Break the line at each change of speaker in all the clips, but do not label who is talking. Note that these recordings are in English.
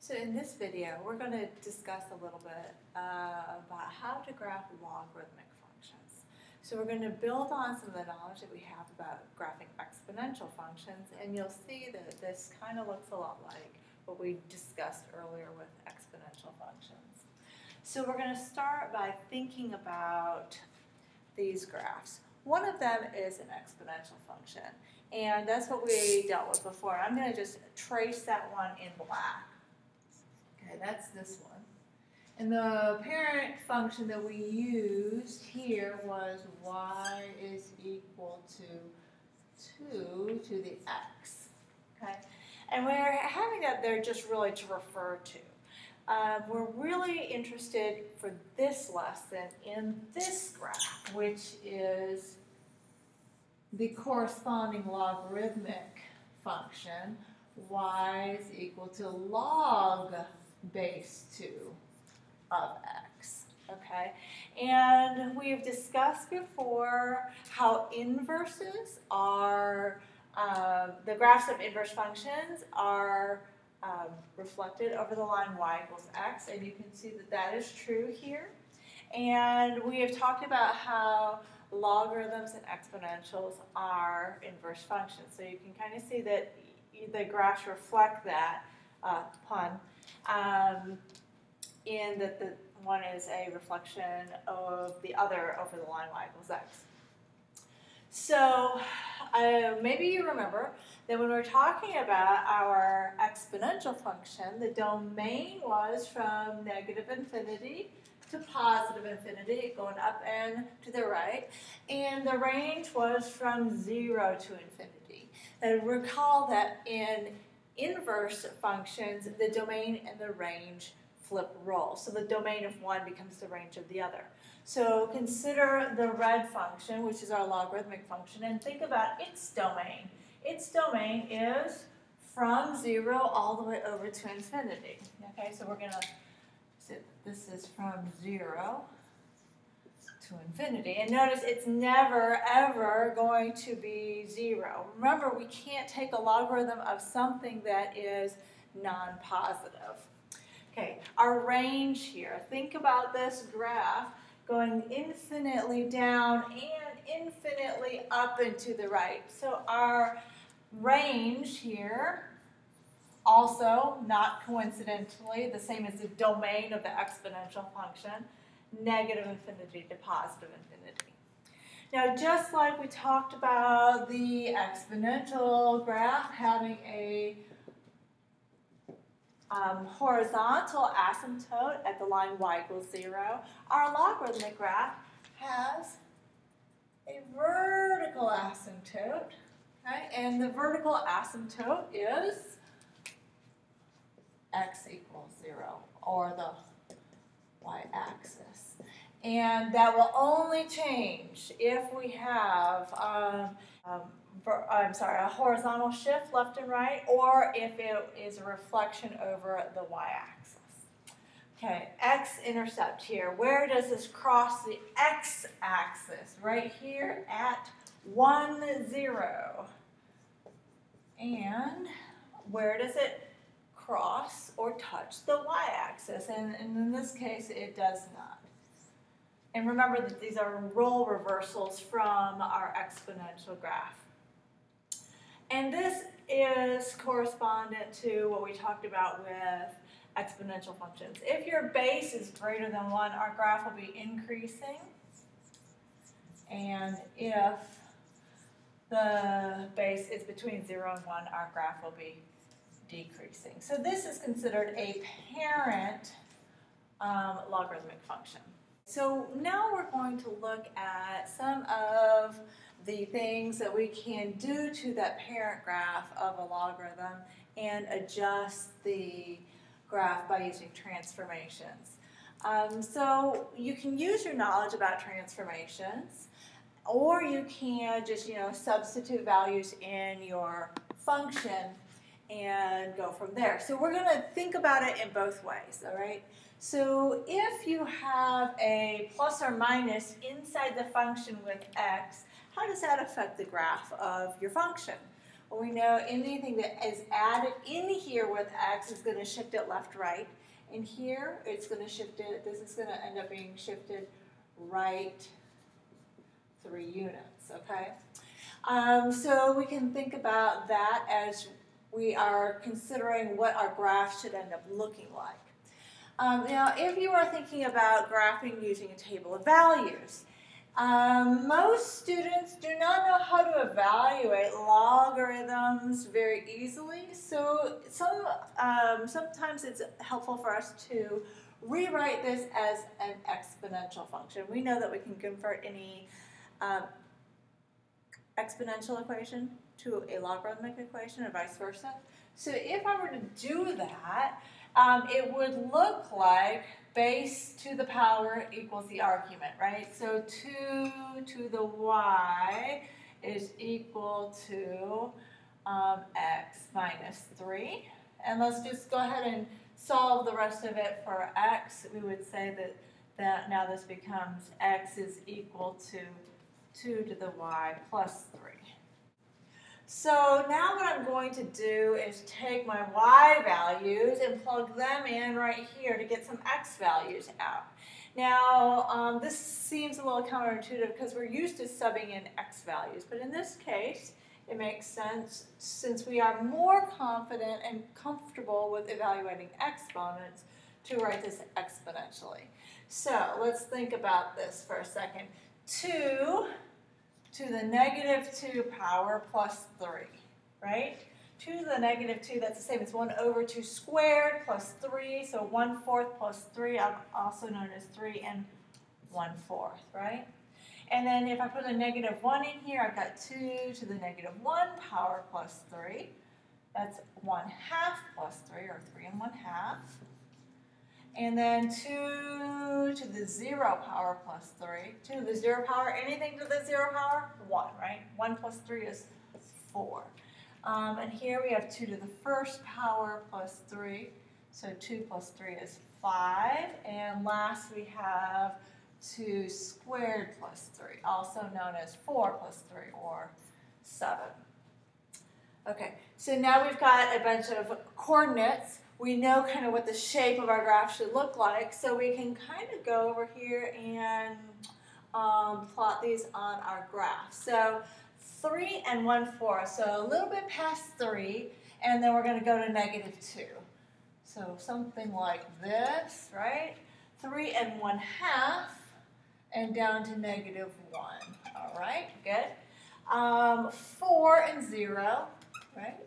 So in this video, we're going to discuss a little bit about how to graph logarithmic functions. So we're going to build on some of the knowledge that we have about graphing exponential functions, and you'll see that this kind of looks a lot like what we discussed earlier with exponential functions. So we're going to start by thinking about these graphs. One of them is an exponential function, and that's what we dealt with before. I'm going to just trace that one in black. Okay, that's this one. And the parent function that we used here was y is equal to 2 to the x. Okay? And we're having that there just really to refer to. We're really interested for this lesson in this graph, which is the corresponding logarithmic function. Y is equal to log base 2 of x. Okay, and we've discussed before how inverses are, the graphs of inverse functions are reflected over the line y equals x, and you can see that that is true here. And we have talked about how logarithms and exponentials are inverse functions, so you can kind of see that the graphs reflect that pun, in that the one is a reflection of the other over the line y equals x. So maybe you remember that when we're talking about our exponential function, the domain was from negative infinity to positive infinity, going up and to the right, and the range was from 0 to infinity. And recall that in inverse functions, the domain and the range flip roles. So the domain of one becomes the range of the other. So consider the red function, which is our logarithmic function, and think about its domain. Its domain is from 0 all the way over to infinity. Okay, so we're going to say this is from 0 to infinity. And notice it's never, ever going to be 0. Remember, we can't take a logarithm of something that is non-positive. Okay, our range here. Think about this graph going infinitely down and infinitely up and to the right. So our range here, also, not coincidentally, the same as the domain of the exponential function, negative infinity to positive infinity. Now, just like we talked about the exponential graph having a horizontal asymptote at the line y equals 0, our logarithmic graph has a vertical asymptote, okay? And the vertical asymptote is x equals 0, or the y-axis. And that will only change if we have a horizontal shift left and right, or if it is a reflection over the y-axis. Okay, x-intercept here. Where does this cross the x-axis? Right here at 1, 0. And where does it cross or touch the y-axis? And in this case, it does not. And remember that these are role reversals from our exponential graph. And this is correspondent to what we talked about with exponential functions. If your base is greater than 1, our graph will be increasing. And if the base is between 0 and 1, our graph will be decreasing. So this is considered a parent logarithmic function. So now we're going to look at some of the things that we can do to that parent graph of a logarithm and adjust the graph by using transformations. So you can use your knowledge about transformations, or you can just substitute values in your function and go from there. So we're going to think about it in both ways, all right? So if you have a plus or minus inside the function with x, how does that affect the graph of your function? We know anything that is added in here with x is going to shift it left, right. And here, it's going to shift it, this is going to end up being shifted right 3 units, okay? So we can think about that as we are considering what our graph should end up looking like. Now, if you are thinking about graphing using a table of values, most students do not know how to evaluate logarithms very easily, so sometimes it's helpful for us to rewrite this as an exponential function. We know that we can convert any exponential equation to a logarithmic equation or vice versa. So if I were to do that, it would look like base to the power equals the argument, right? So 2 to the y is equal to x minus 3. And let's just go ahead and solve the rest of it for x. We would say that now this becomes x is equal to 2 to the y plus 3. So now what I'm going to do is take my y values and plug them in right here to get some x values out. Now, this seems a little counterintuitive because we're used to subbing in x values, but in this case, it makes sense since we are more confident and comfortable with evaluating exponents to write this exponentially. So let's think about this for a second. 2 to the negative 2 power plus 3, right? 2 to the negative 2, that's the same as 1 over 2 squared plus 3, so 1/4 plus 3, also known as 3 and 1/4, right? And then if I put a negative 1 in here, I've got 2 to the negative 1 power plus 3. That's 1/2 plus 3, or 3 and 1/2. And then 2 to the 0 power plus 3. 2 to the 0 power, anything to the 0 power? 1, right? 1 plus 3 is 4. And here we have 2 to the 1st power plus 3. So 2 plus 3 is 5. And last we have 2 squared plus 3, also known as 4 plus 3, or 7. Okay, so now we've got a bunch of coordinates. We know kind of what the shape of our graph should look like, so we can kind of go over here and plot these on our graph. So 3 and 1/4, so a little bit past 3, and then we're going to go to negative 2. So something like this, right? 3 and 1/2, and down to negative 1. All right, good. 4 and 0, right?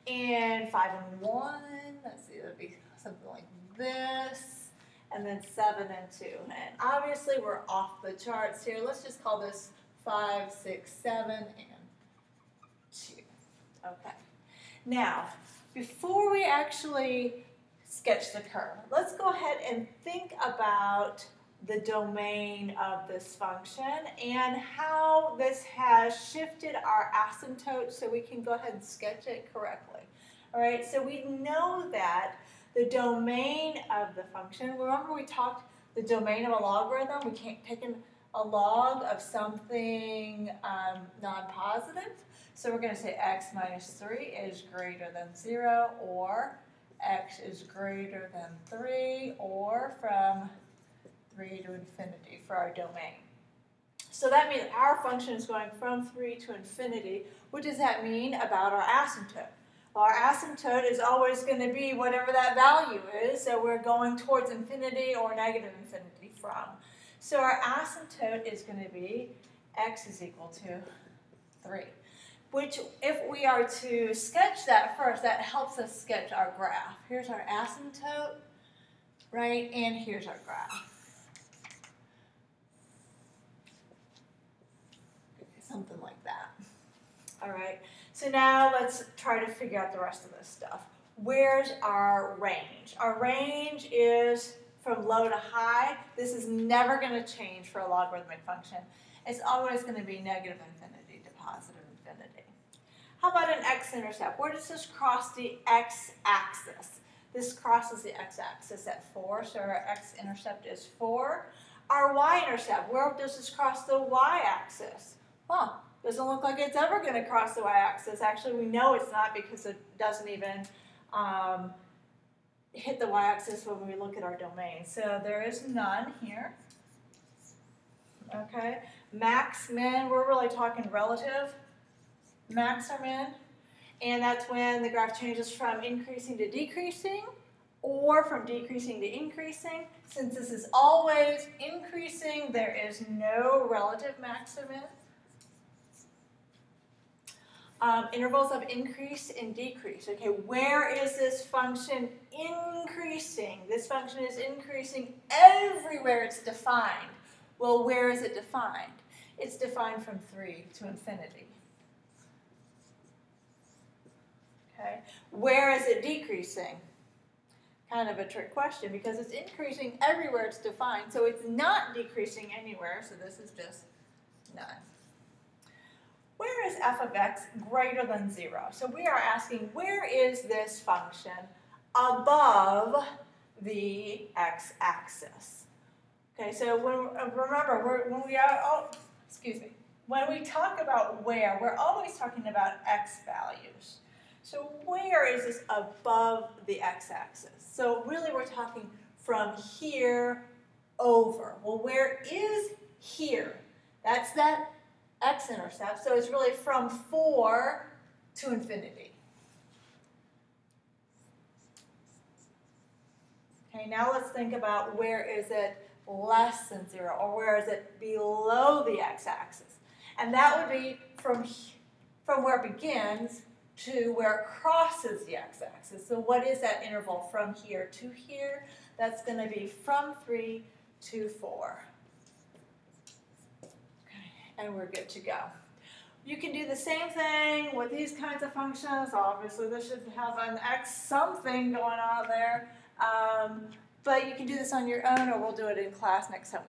And 5 and 1, let's see, that would be something like this, and then 7 and 2. And obviously we're off the charts here. Let's just call this 5, 6, 7, and 2. Okay. Now, before we actually sketch the curve, let's go ahead and think about the domain of this function and how this has shifted our asymptote so we can go ahead and sketch it correctly. All right, so we know that the domain of the function, remember we talked the domain of a logarithm, we can't take a log of something non-positive, so we're going to say x minus 3 is greater than 0, or x is greater than 3, or from 3 to infinity for our domain. So that means our function is going from 3 to infinity. What does that mean about our asymptote? Well, our asymptote is always going to be whatever that value is, so we're going towards infinity or negative infinity from. So our asymptote is going to be x is equal to 3, which if we are to sketch that first, that helps us sketch our graph. Here's our asymptote, right, and here's our graph. Something like that. All right, so now let's try to figure out the rest of this stuff. Where's our range? Our range is from low to high. This is never going to change for a logarithmic function. It's always going to be negative infinity to positive infinity. How about an x-intercept? Where does this cross the x-axis? This crosses the x-axis at 4, so our x-intercept is 4. Our y-intercept, where does this cross the y-axis? Well, Doesn't look like it's ever going to cross the y-axis. Actually, we know it's not because it doesn't even hit the y-axis when we look at our domain. So there is none here. Okay, max, min, we're really talking relative max or min. And that's when the graph changes from increasing to decreasing or from decreasing to increasing. Since this is always increasing, there is no relative max or min. Intervals of increase and decrease. Okay, where is this function increasing? This function is increasing everywhere it's defined. Well, where is it defined? It's defined from 3 to infinity. Okay, where is it decreasing? Kind of a trick question because it's increasing everywhere it's defined, so it's not decreasing anywhere, so this is just none. Where is f of x greater than 0? So we are asking, where is this function above the x-axis? Okay, so remember, when we talk about where, we're always talking about x values. So where is this above the x-axis? So really we're talking from here over. Well, where is here? That's that x-intercept, so it's really from 4 to infinity. Okay, now let's think about where is it less than 0, or where is it below the x-axis? And that would be from where it begins to where it crosses the x-axis. So what is that interval from here to here? That's going to be from 3 to 4. And we're good to go. You can do the same thing with these kinds of functions. Obviously, this should have an x something going on there. But you can do this on your own, or we'll do it in class next time.